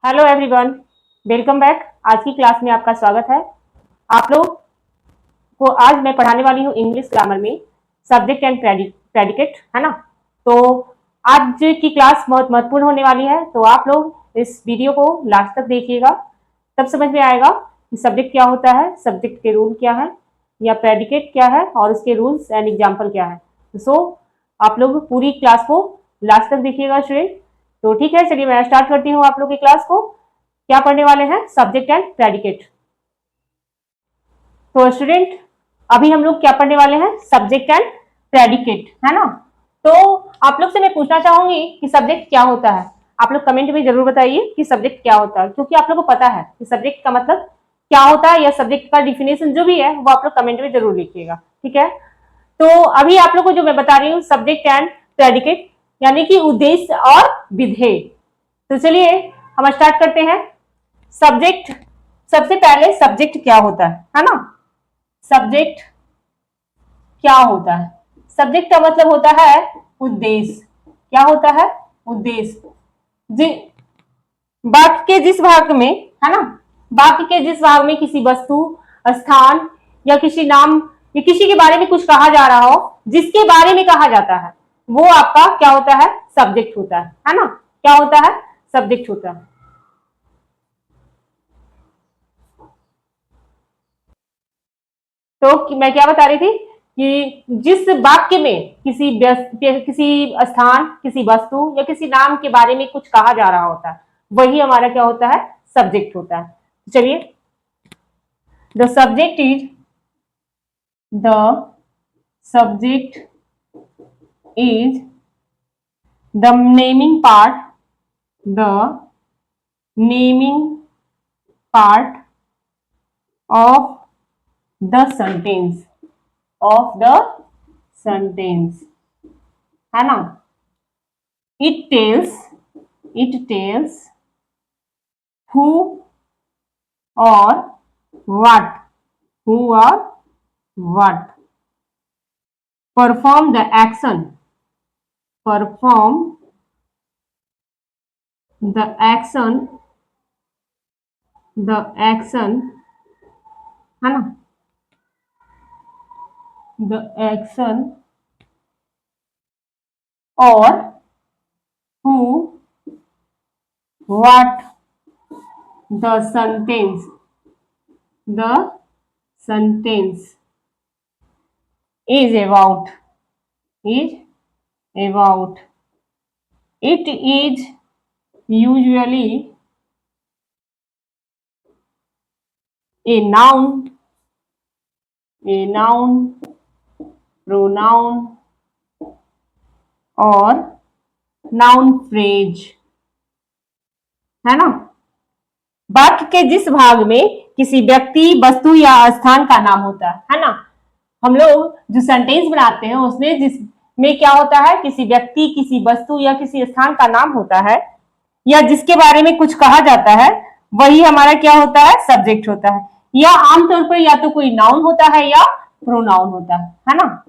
Hello everyone, welcome back. आज की class में आपका स्वागत है। आप लोग को आज मैं पढ़ाने वाली हूँ इंग्लिश ग्रामर में सब्जेक्ट एंड प्रेडिकेट, है ना। तो आज की क्लास बहुत महत्वपूर्ण होने वाली है, तो आप लोग इस वीडियो को लास्ट तक देखिएगा, तब समझ में आएगा कि सब्जेक्ट क्या होता है, सब्जेक्ट के रूल क्या है, या प्रेडिकेट क्या है और उसके रूल्स एंड एग्जाम्पल क्या है। सो आप लोग पूरी क्लास को लास्ट तक देखिएगा स्टूडेंट। तो ठीक है, चलिए मैं स्टार्ट करती हूँ आप लोग की क्लास को। क्या पढ़ने वाले हैं? Subject and predicate. तो स्टूडेंट, अभी हम लोग क्या पढ़ने वाले हैं? सब्जेक्ट एंड प्रेडिकेट, है ना। तो आप लोग से मैं पूछना चाहूंगी कि सब्जेक्ट क्या होता है। आप लोग कमेंट में जरूर बताइए कि सब्जेक्ट क्या होता है, क्योंकि आप लोग को पता है कि सब्जेक्ट का मतलब क्या होता है, या सब्जेक्ट का डिफिनेशन जो भी है वो आप लोग कमेंट में जरूर लिखिएगा, ठीक है। तो अभी आप लोग को जो मैं बता रही हूँ सब्जेक्ट एंड प्रेडिकेट, यानी कि उद्देश्य और विधेय। तो चलिए हम स्टार्ट करते हैं। सब्जेक्ट, सबसे पहले सब्जेक्ट क्या होता है ना। सब्जेक्ट क्या होता है? सब्जेक्ट का मतलब होता है उद्देश्य। क्या होता है? उद्देश्य। वाक्य के जिस भाग में, है ना, वाक्य के जिस भाग में किसी वस्तु, स्थान या किसी नाम या किसी के बारे में कुछ कहा जा रहा हो, जिसके बारे में कहा जाता है, वो आपका क्या होता है? सब्जेक्ट होता है ना। क्या होता है? सब्जेक्ट होता है। तो मैं क्या बता रही थी कि जिस वाक्य में किसी स्थान, किसी वस्तु या किसी नाम के बारे में कुछ कहा जा रहा होता है, वही हमारा क्या होता है? सब्जेक्ट होता है। चलिए, the subject is the subject is the naming part, the naming part of the sentence, of the sentence, है ना। It tells who or what, who or what perform the action, perform the action, the action, है ना, the action, or who, what the sentence, the sentence is about, is about. It is usually a noun, a noun, pronoun और noun phrase, है ना। वाक्य के जिस भाग में किसी व्यक्ति, वस्तु या स्थान का नाम होता है ना। हम लोग जो सेंटेंस बनाते हैं उसमें जिसमें क्या होता है? किसी व्यक्ति, किसी वस्तु या किसी स्थान का नाम होता है, या जिसके बारे में कुछ कहा जाता है, वही हमारा क्या होता है? सब्जेक्ट होता है। या आमतौर पर या तो कोई नाउन होता है या प्रोनाउन होता है ना।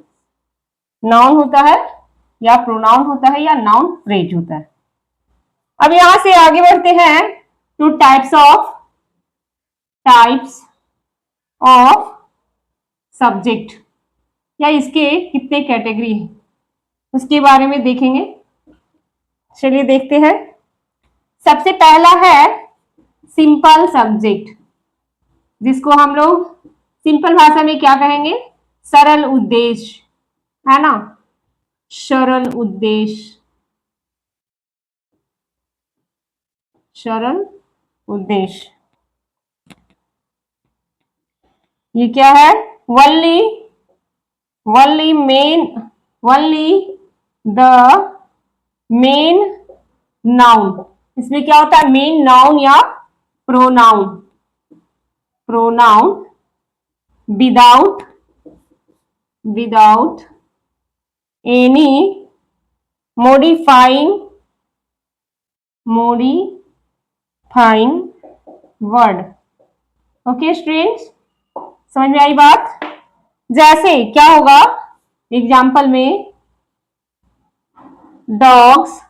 नाउन होता है या प्रोनाउन होता है या नाउन फ्रेज होता है। अब यहां से आगे बढ़ते हैं टू टाइप्स ऑफ सब्जेक्ट, या इसके कितने कैटेगरी हैं उसके बारे में देखेंगे। चलिए देखते हैं। सबसे पहला है सिंपल सब्जेक्ट, जिसको हम लोग सिंपल भाषा में क्या कहेंगे? सरल उद्देश्य, है ना। सरल उद्देश्य, सरल उद्देश्य। ये क्या है? Only, only main, only the main noun. इसमें क्या होता है? मेन नाउन या pronoun, pronoun without, without any modifying, modifying word. Okay students, समझ में आई बात? जैसे क्या होगा एग्जाम्पल में? डॉग्स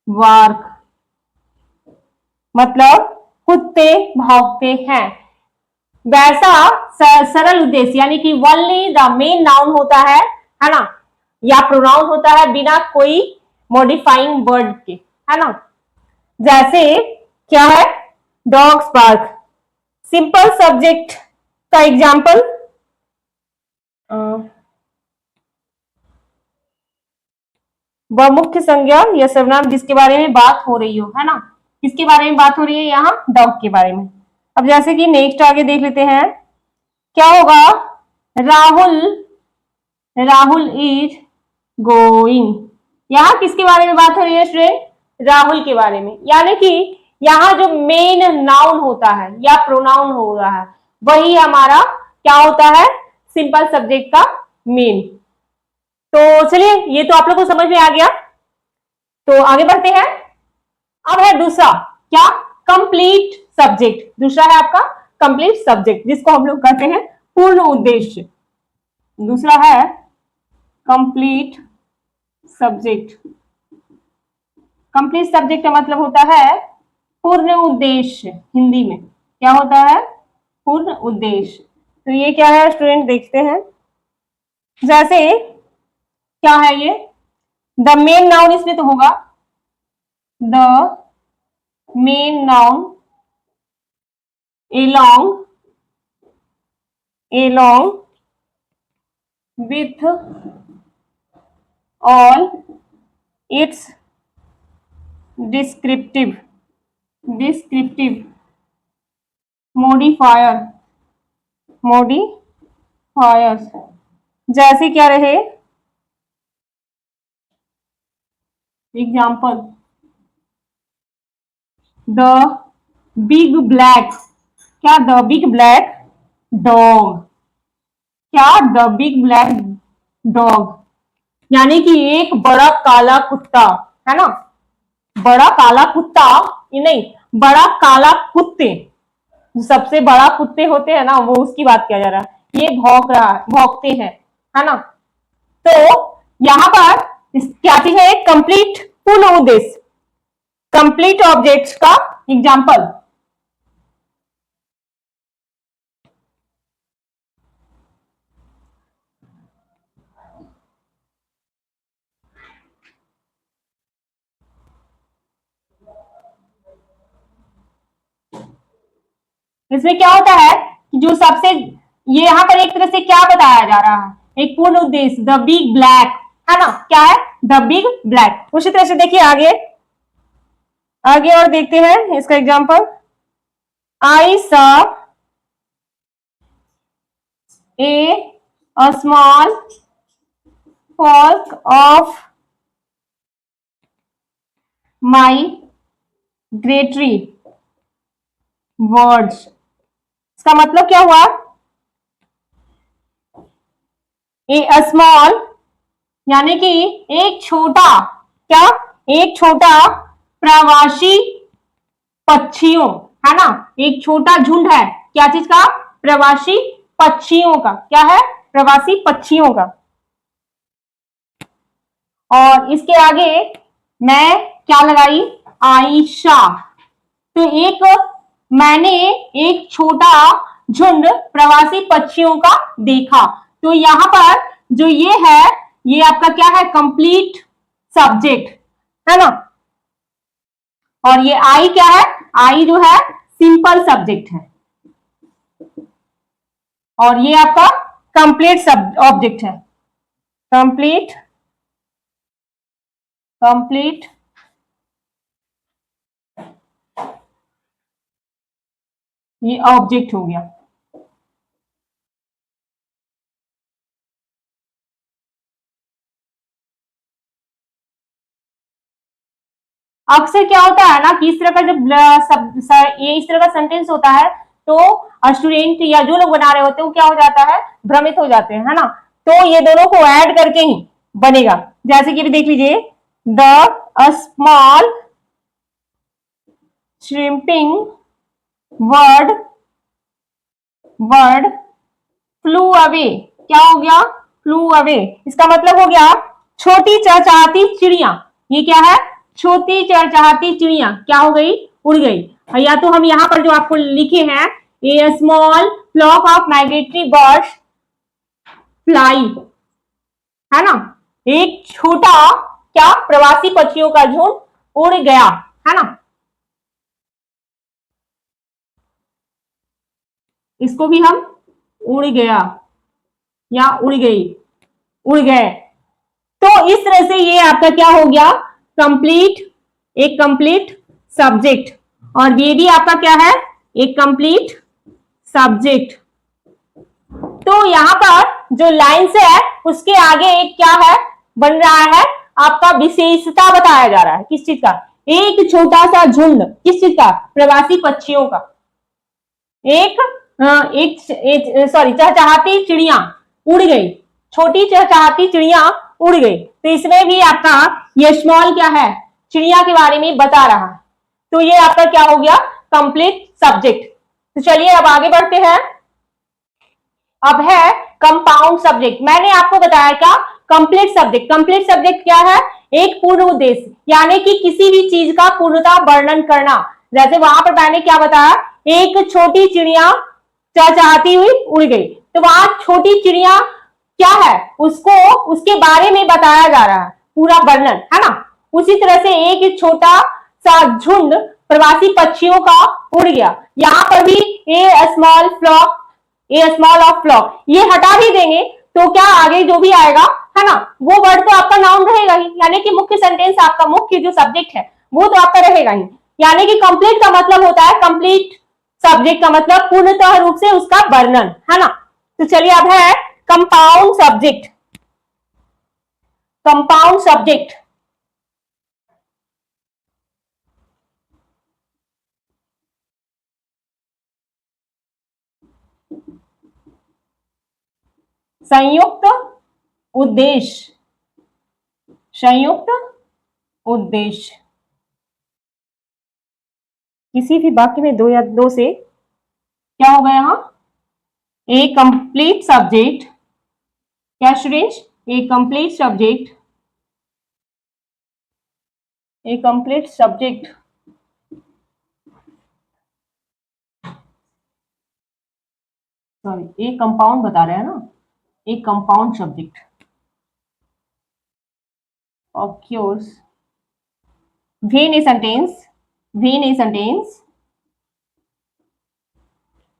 वर्क, मतलब कुत्ते भौंकते हैं। वैसा सरल उद्देश्य यानी कि ओनली द मेन नाउन होता है ना, या प्रोनाउन होता है बिना कोई मॉडिफाइंग वर्ड के, है ना। जैसे क्या है, डॉग्स बार्क, सिंपल सब्जेक्ट का एग्जाम्पल, वह मुख्य संज्ञा या सर्वनाम जिसके बारे में बात हो रही हो, है ना। किसके बारे में बात हो रही है यहाँ, डॉग के बारे में। अब जैसे कि नेक्स्ट आगे देख लेते हैं क्या होगा, राहुल, राहुल इज गोइंग, यहाँ किसके बारे में बात हो रही है स्टूडेंट, राहुल के बारे में। यानी कि यहाँ जो मेन नाउन होता है या प्रोनाउन हो रहा है वही हमारा क्या होता है, सिंपल सब्जेक्ट का मेन। तो चलिए ये तो आप लोग को समझ में आ गया, तो आगे बढ़ते हैं। अब है दूसरा क्या, कंप्लीट सब्जेक्ट। दूसरा है आपका कंप्लीट सब्जेक्ट जिसको हम लोग कहते हैं पूर्ण उद्देश्य। दूसरा है कंप्लीट सब्जेक्ट। कंप्लीट सब्जेक्ट का मतलब होता है पूर्ण उद्देश्य, हिंदी में क्या होता है, पूर्ण उद्देश्य। तो ये क्या है स्टूडेंट, देखते हैं। जैसे क्या है ये, द मेन नाउन इसमें तो होगा, the main noun along with all its descriptive modifiers, जैसे क्या रहे एग्जाम्पल, द बिग ब्लैक, क्या द बिग ब्लैक डॉग, क्या द बिग ब्लैक डॉग, यानी कि एक बड़ा काला कुत्ता, है ना। बड़ा काला कुत्ता, ये नहीं, बड़ा काला कुत्ते, जो सबसे बड़ा कुत्ते होते हैं ना वो उसकी बात किया जा रहा है, ये भौंक रहा है, भौंकते हैं, है ना। तो यहां पर क्या चीज है, एक कंप्लीट पूर्ण उद्देश्य, कंप्लीट ऑब्जेक्ट्स का एग्जाम्पल, इसमें क्या होता है कि जो सबसे, ये यहाँ पर एक तरह से क्या बताया जा रहा है, एक पूर्ण उद्देश्य, द बिग ब्लैक, है ना, क्या है, द बिग ब्लैक। उसी तरह से देखिए आगे, आगे और देखते हैं इसका example, I saw a small flock of migratory birds। इसका मतलब क्या हुआ, ए स्मॉल यानी कि एक छोटा, क्या, एक छोटा प्रवासी पक्षियों, है ना, एक छोटा झुंड है, क्या चीज का, प्रवासी पक्षियों का, क्या है, प्रवासी पक्षियों का। और इसके आगे मैं क्या लगाई, आयशा, तो एक, मैंने एक छोटा झुंड प्रवासी पक्षियों का देखा। तो यहां पर जो ये है, ये आपका क्या है, कंप्लीट सब्जेक्ट, है ना। और ये आई क्या है, आई जो है सिंपल सब्जेक्ट है, और ये आपका कंप्लीट ऑब्जेक्ट है, कंप्लीट ये ऑब्जेक्ट हो गया। अक्सर क्या होता है ना कि इस तरह का जब ये इस तरह का सेंटेंस होता है तो स्टूडेंट या जो लोग बना रहे होते हैं वो क्या हो जाता है, भ्रमित हो जाते हैं, है ना। तो ये दोनों को ऐड करके ही बनेगा। जैसे कि भी देख लीजिए, the small shrimping word flew away, क्या हो गया, फ्लू अवे। इसका मतलब हो गया छोटी चहचहाती चिड़िया, ये क्या है, छोटी चहचहाती चिड़िया क्या हो गई, उड़ गई। या तो हम यहाँ पर जो आपको लिखे हैं, a small flock of migratory birds fly, है ना, एक छोटा क्या प्रवासी पक्षियों का झुंड उड़ गया, है ना। इसको भी हम उड़ गया या उड़ गई, उड़ गए। तो इस तरह से ये आपका क्या हो गया, कंप्लीट, एक कंप्लीट सब्जेक्ट, और ये भी आपका क्या है, एक कंप्लीट सब्जेक्ट। तो यहां पर जो लाइन्स है उसके आगे एक क्या है बन रहा है, आपका विशेषता बताया जा रहा है, किस चीज का, एक छोटा सा झुंड, किस चीज का, प्रवासी पक्षियों का, एक सॉरी चहचहाती चिड़िया उड़ गई, छोटी चहचहाती चिड़िया उड़ गई। तो इसमें भी आपका ये स्मॉल क्या है, चिड़िया के बारे में बता रहा है। तो ये आपका क्या हो गया, कंप्लीट सब्जेक्ट। तो चलिए अब आगे बढ़ते हैं। अब है कंपाउंड सब्जेक्ट। मैंने आपको बताया क्या, कंप्लीट सब्जेक्ट, कंप्लीट सब्जेक्ट क्या है, एक पूर्ण उद्देश्य, यानी कि किसी भी चीज का पूर्णता वर्णन करना। जैसे वहां पर मैंने क्या बताया, एक छोटी चिड़िया चहचहाती हुई उड़ गई, तो वहां छोटी चिड़िया क्या है, उसको उसके बारे में बताया जा रहा है, पूरा वर्णन, है ना। उसी तरह से एक छोटा सा झुंड प्रवासी पक्षियों का उड़ गया, यहाँ पर भी a small flock, a small of flock, ये हटा भी देंगे तो क्या आगे जो भी आएगा, है ना, वो वर्ड तो आपका नाउन रहेगा ही, यानी कि मुख्य सेंटेंस आपका, मुख्य जो सब्जेक्ट है वो तो आपका रहेगा ही। यानी कि कंप्लीट का मतलब होता है, कंप्लीट सब्जेक्ट का मतलब पूर्णतः रूप से उसका वर्णन, है ना। तो चलिए अब है कंपाउंड सब्जेक्ट। कंपाउंड सब्जेक्ट संयुक्त उद्देश्य, संयुक्त उद्देश्य, किसी भी वाक्य में दो या दो से क्या होगा यहां, ए कंप्लीट सब्जेक्ट, क्या स्टूडेंट्स, ए कंप्लीट सब्जेक्ट, ए कंप्लीट सब्जेक्ट, सॉरी ए कंपाउंड बता रहे हैं ना, ए compound subject occurs when a sentence, when a sentence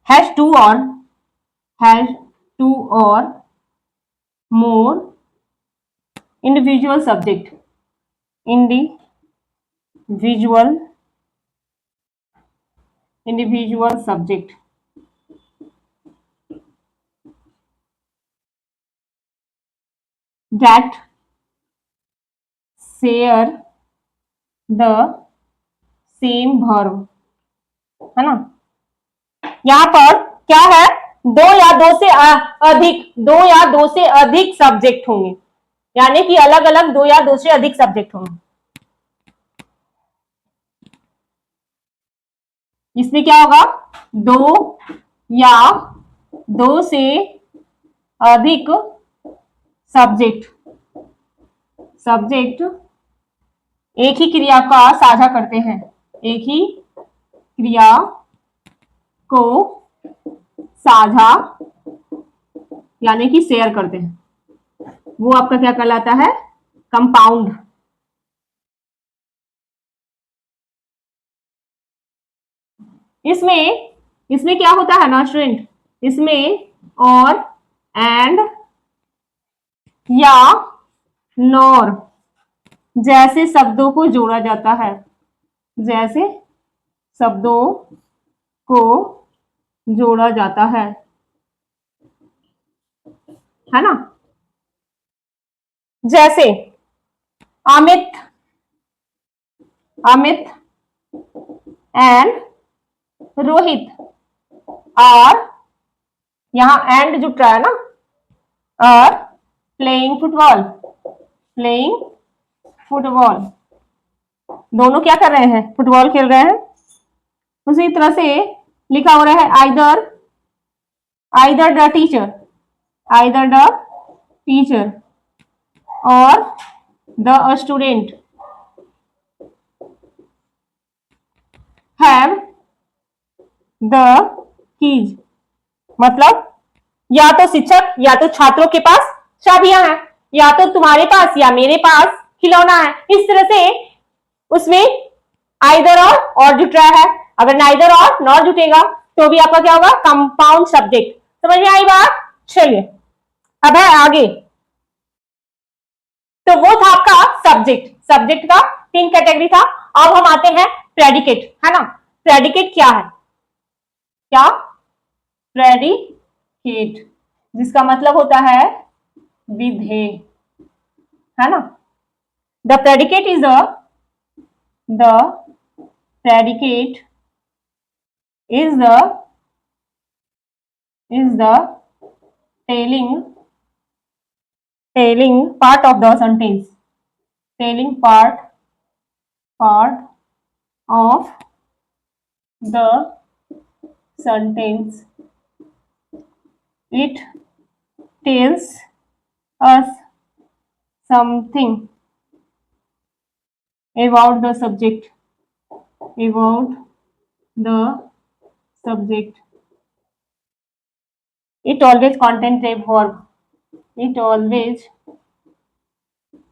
has two or has two or more individual subject, individual, individual subject, that share the same verb, है ना। यहाँ पर क्या है, दो या दो से अधिक, दो या दो से अधिक सब्जेक्ट होंगे, यानी कि अलग अलग दो या दो से अधिक सब्जेक्ट होंगे। इसमें क्या होगा, दो या दो से अधिक सब्जेक्ट, सब्जेक्ट एक ही क्रिया का साझा करते हैं, एक ही क्रिया को साझा यानी कि शेयर करते हैं, वो आपका क्या कहलाता है, कंपाउंड। इसमें इसमें क्या होता है ना स्टूडेंट, इसमें और एंड या नॉर जैसे शब्दों को जोड़ा जाता है, जैसे शब्दों को जोड़ा जाता है ना। जैसे अमित, अमित एंड रोहित, और यहां एंड जुट रहा है ना, और प्लेइंग फुटबॉल, प्लेइंग फुटबॉल, दोनों क्या कर रहे हैं, फुटबॉल खेल रहे हैं। उसी तरह से लिखा हो रहा है either, either the teacher, either the teacher और the student have the keys, मतलब या तो शिक्षक या तो छात्रों के पास चाबियां हैं, या तो तुम्हारे पास या मेरे पास खिलौना है। इस तरह से उसमें आइदर और जुट रहा है। अगर नाइदर और नॉट जुटेगा तो भी आपका क्या होगा, कंपाउंड सब्जेक्ट। समझ में आई बात? चलिए अब है आगे। तो वो था आपका सब्जेक्ट। सब्जेक्ट का 3 कैटेगरी था। अब हम आते हैं प्रेडिकेट, है ना। प्रेडिकेट क्या है? क्या? प्रेडिकेट जिसका मतलब होता है विधेय, है ना। The predicate is the predicate is the telling part of the sentence, telling part of the sentence. It tells us something about the subject, it always contains a verb, it always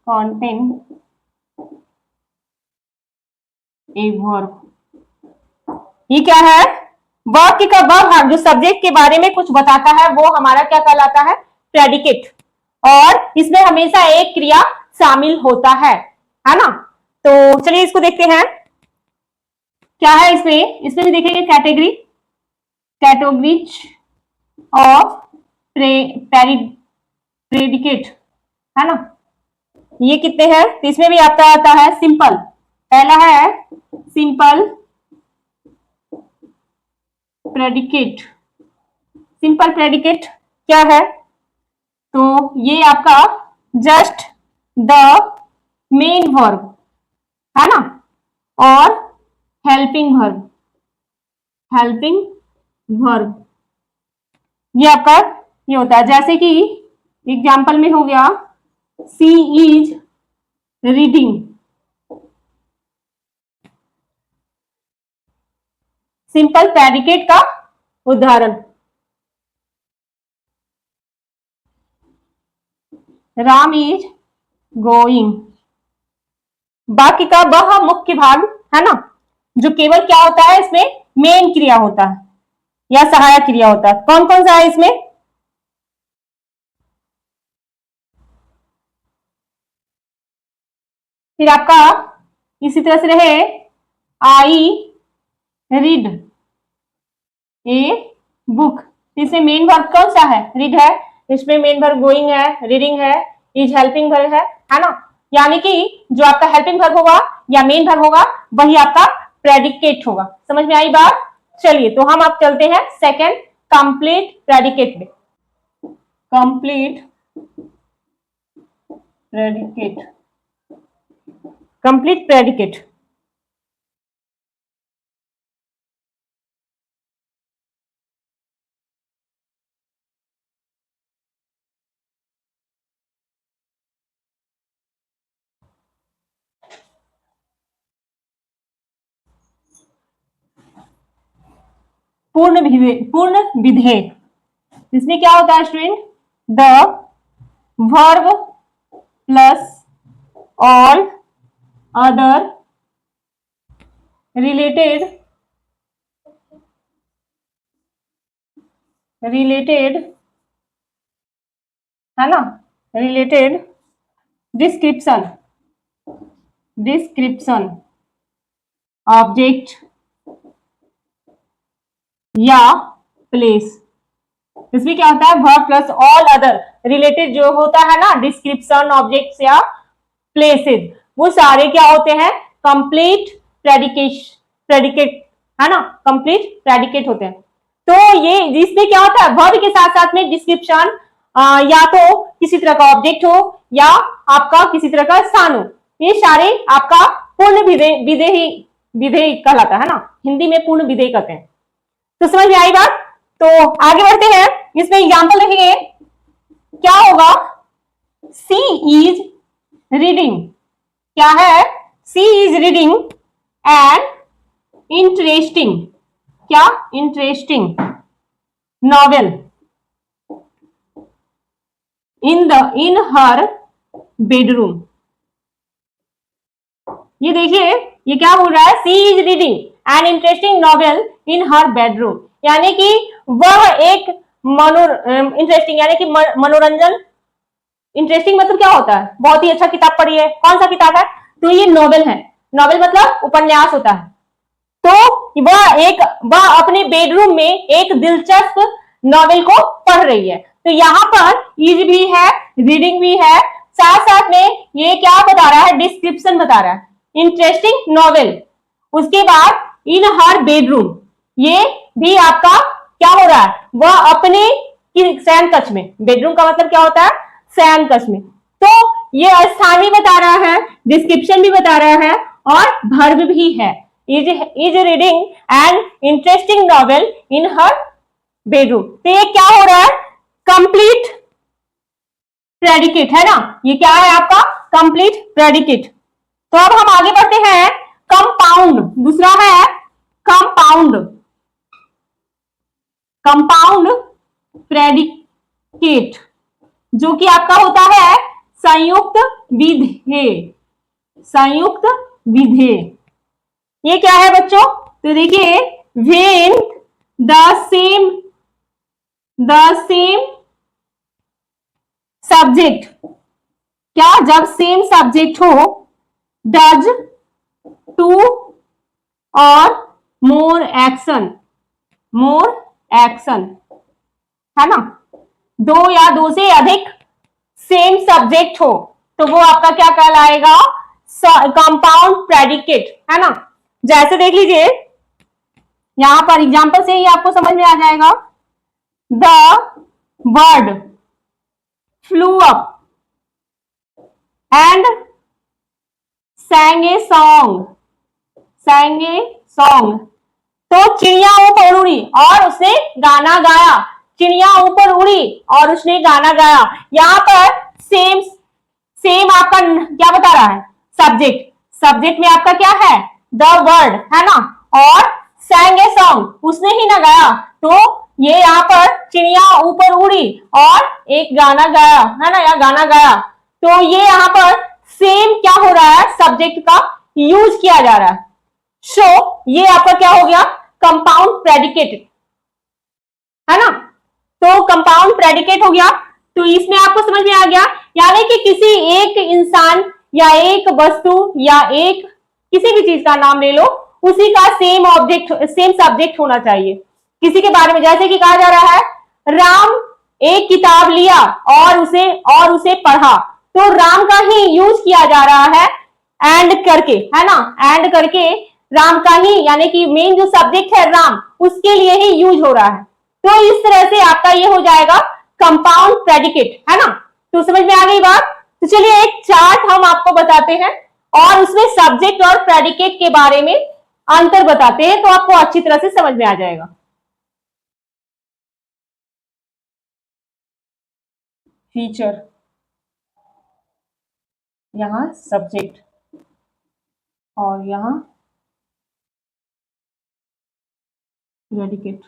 contains a verb. ये क्या है? वाक्य का वह भाग जो subject के बारे में कुछ बताता है वो हमारा क्या कहलाता है? प्रेडिकेट। और इसमें हमेशा एक क्रिया शामिल होता है ना। तो चलिए इसको देखते हैं क्या है इसमें। इसमें भी देखेंगे कैटेगरीज ऑफ प्रेडिकेट, है ना। ये कितने हैं? तो इसमें भी आपका आता है सिंपल। पहला है सिंपल प्रेडिकेट। सिंपल प्रेडिकेट क्या है? तो ये आपका जस्ट द मेन वर्ब, है ना, और हेल्पिंग वर्ब ये आपका ये होता है। जैसे कि एग्जाम्पल में हो गया सी इज रीडिंग। सिंपल प्रेडिकेट का उदाहरण राम इज गोइंग। बाकी का वह मुख्य भाग, है ना, जो केवल क्या होता है इसमें मेन क्रिया होता है या सहायक क्रिया होता है। कौन कौन सा है इसमें? फिर आपका इसी तरह से रहे आई रीड ए बुक। इसमें मेन वर्ब कौन सा है? रीड है। इसमें मेन वर्ब गोइंग है, रीडिंग है, इज हेल्पिंग वर्ब है ना। यानी कि जो आपका हेल्पिंग वर्ब होगा या मेन वर्ब होगा वही आपका प्रेडिकेट होगा। समझ में आई बात? चलिए तो हम अब चलते हैं सेकंड कंप्लीट प्रेडिकेट में। कंप्लीट प्रेडिकेट पूर्ण विधेय। इसमें क्या होता है student? The verb plus all other related है ना, रिलेटेड डिस्क्रिप्शन ऑब्जेक्ट या प्लेस। इसमें क्या होता है? Verb plus all other related जो होता है ना, डिस्क्रिप्शन ऑब्जेक्ट्स या प्लेसेस, वो सारे क्या होते हैं? कंप्लीट प्रेडिकेट, है ना, कंप्लीट प्रेडिकेट होते हैं। तो ये इसमें क्या होता है? वर्ब के साथ साथ में डिस्क्रिप्शन या तो किसी तरह का ऑब्जेक्ट हो या आपका किसी तरह का स्थान हो, ये सारे आपका पूर्ण विधेय कहलाता है ना। हिंदी में पूर्ण विधेय कहते हैं। तो समझ में आई बात? तो आगे बढ़ते हैं। इसमें एग्जाम्पल देखेंगे क्या होगा। सी इज रीडिंग क्या है? She is reading and interesting क्या interesting novel in her bedroom. ये देखिए, ये क्या बोल रहा है, she is reading an interesting novel in her bedroom, यानी कि वह एक इंटरेस्टिंग यानी कि मनोरंजन, इंटरेस्टिंग मतलब क्या होता है, बहुत ही अच्छा किताब पढ़ी है, कौन सा किताब है, तो ये नॉवेल है, नॉवेल मतलब उपन्यास होता है। तो वह अपने बेडरूम में एक दिलचस्प नॉवेल को पढ़ रही है। तो यहाँ पर इज भी है, रीडिंग भी है, साथ साथ में ये क्या बता रहा है, डिस्क्रिप्शन बता रहा है, इंटरेस्टिंग नॉवेल, उसके बाद इन हर बेडरूम, ये भी आपका क्या हो रहा है, वह अपने शयन कक्ष में, बेडरूम का मतलब क्या होता है, शयन कक्ष में। तो ये स्थान भी बता रहा है, डिस्क्रिप्शन भी बता रहा है, और वर्ब भी है, is reading an interesting novel in her bedroom. तो ये क्या हो रहा है, कंप्लीट प्रेडिकेट है ना, ये क्या है आपका कंप्लीट प्रेडिकेट। तो अब हम आगे बढ़ते हैं, कंपाउंड, दूसरा है कंपाउंड, कंपाउंड प्रेडिकेट, जो कि आपका होता है संयुक्त विधेय, संयुक्त विधेय। ये क्या है बच्चों, तो देखिए, व्हेन द सेम सब्जेक्ट, क्या जब सेम सब्जेक्ट हो, डज टू और मोर एक्शन है ना, दो या दो से अधिक सेम सब्जेक्ट हो तो वो आपका क्या कहलाएगा, कंपाउंड प्रेडिकेट है ना। जैसे देख लीजिए, यहां पर एग्जांपल से ही आपको समझ में आ जाएगा, the bird flu up and sang a song, तो चिड़िया ऊपर उड़ी और उसने गाना गाया, चिड़िया ऊपर उड़ी और उसने गाना गाया। यहाँ पर सेम आपका क्या बता रहा है, सब्जेक्ट में आपका क्या है, द वर्ड है ना, और sang a song, उसने ही ना गाया, तो ये यहाँ पर चिड़िया ऊपर उड़ी और एक गाना गाया है ना, या गाना गाया, तो ये यहाँ पर सेम क्या हो रहा है, सब्जेक्ट का यूज किया जा रहा है। सो ये आपका क्या हो गया, कंपाउंड प्रेडिकेट है ना। तो कंपाउंड प्रेडिकेट हो गया, तो इसमें आपको समझ में आ गया, यानी कि किसी एक इंसान या एक वस्तु या एक किसी भी चीज का नाम ले लो, उसी का सेम सब्जेक्ट होना चाहिए। किसी के बारे में जैसे कि कहा जा रहा है, राम एक किताब लिया और उसे पढ़ा, तो राम का ही यूज किया जा रहा है एंड करके है ना, एंड करके राम का ही, यानी कि मेन जो सब्जेक्ट है राम, उसके लिए ही यूज हो रहा है। तो इस तरह से आपका ये हो जाएगा कंपाउंड प्रेडिकेट है ना। तो समझ में आ गई बात। तो चलिए एक चार्ट हम आपको बताते हैं और उसमें सब्जेक्ट और प्रेडिकेट के बारे में अंतर बताते हैं, तो आपको अच्छी तरह से समझ में आ जाएगा। फीचर, यहां सब्जेक्ट और यहां प्रेडिकेट।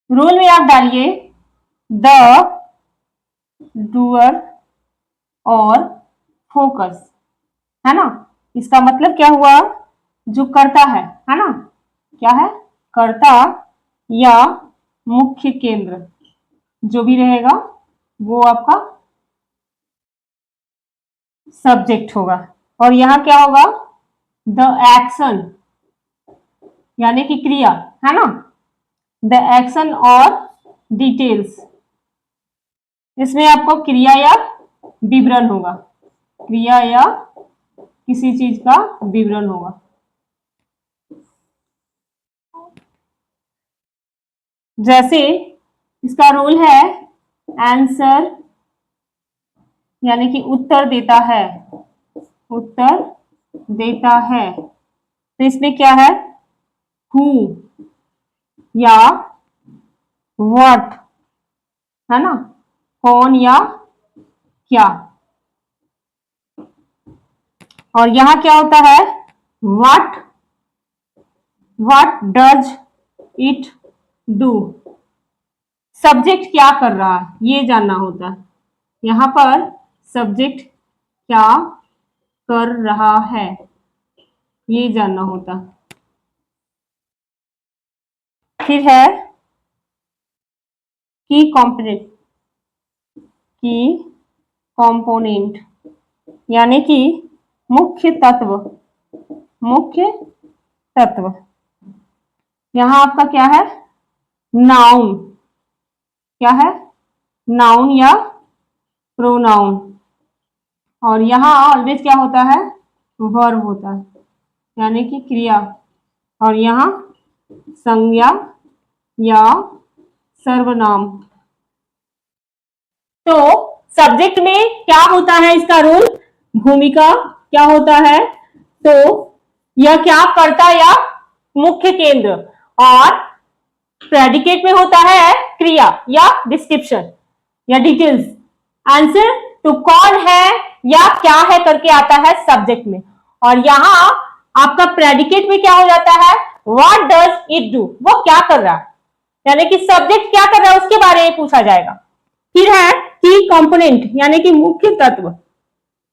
रूल में आप डालिए द, डूअर और फोकस है ना। इसका मतलब क्या हुआ, जो करता है ना, क्या है, कर्ता या मुख्य केंद्र जो भी रहेगा वो आपका सब्जेक्ट होगा, और यहां क्या होगा, द एक्शन यानी कि क्रिया है ना, द एक्शन और डिटेल्स, इसमें आपको क्रिया या विवरण होगा, क्रिया या किसी चीज का विवरण होगा। जैसे इसका रोल है आंसर, यानी कि उत्तर देता है, उत्तर देता है, तो इसमें क्या है, हु या व्हाट है ना, कौन या क्या। और यहां क्या होता है, what does it do, subject क्या कर रहा है ये जानना होता है। यहां पर सब्जेक्ट क्या कर रहा है ये जानना होता है। फिर है की कंपोनेंट यानी कि मुख्य तत्व। यहां आपका क्या है, नाउन, क्या है, नाउन या प्रोनाउन। और यहां ऑलवेज क्या होता है, वर्ब होता है यानी कि क्रिया। और यहां संज्ञा या सर्वनाम। तो सब्जेक्ट में क्या होता है, इसका रोल, भूमिका क्या होता है, तो यह क्या करता या मुख्य केंद्र। और प्रेडिकेट में होता है क्रिया या डिस्क्रिप्शन या डिटेल्स। आंसर तो कौन है या क्या है करके आता है सब्जेक्ट में। और यहां आपका प्रेडिकेट में क्या हो जाता है, व्हाट डज इट डू, वो क्या कर रहा है, यानी कि सब्जेक्ट क्या कर रहा है उसके बारे में पूछा जाएगा। फिर है की कंपोनेंट यानी कि मुख्य तत्व।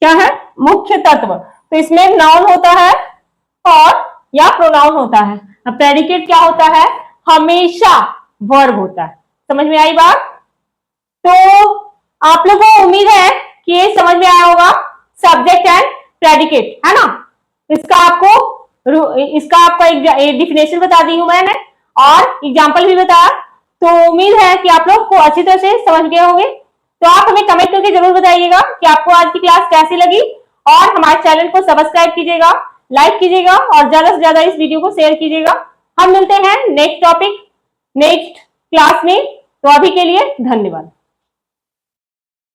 क्या है, मुख्य तत्व। तो इसमें नाउन होता है और या प्रोनाउन होता है। अब प्रेडिकेट क्या होता है, हमेशा वर्ब होता है। समझ में आई बात। तो आप लोगों को उम्मीद है कि ये समझ में आया होगा, सब्जेक्ट एंड प्रेडिकेट, है ना। इसका आपका एक डिफिनेशन बता दी हूं मैंने और एग्जांपल भी बताया। तो उम्मीद है कि आप लोग को अच्छी तरह से समझ गए होंगे। तो आप हमें कमेंट करके जरूर बताइएगा कि आपको आज की क्लास कैसी लगी। और हमारे चैनल को सब्सक्राइब कीजिएगा, लाइक कीजिएगा और ज्यादा से ज्यादा इस वीडियो को शेयर कीजिएगा। हम मिलते हैं नेक्स्ट क्लास में। तो अभी के लिए धन्यवाद।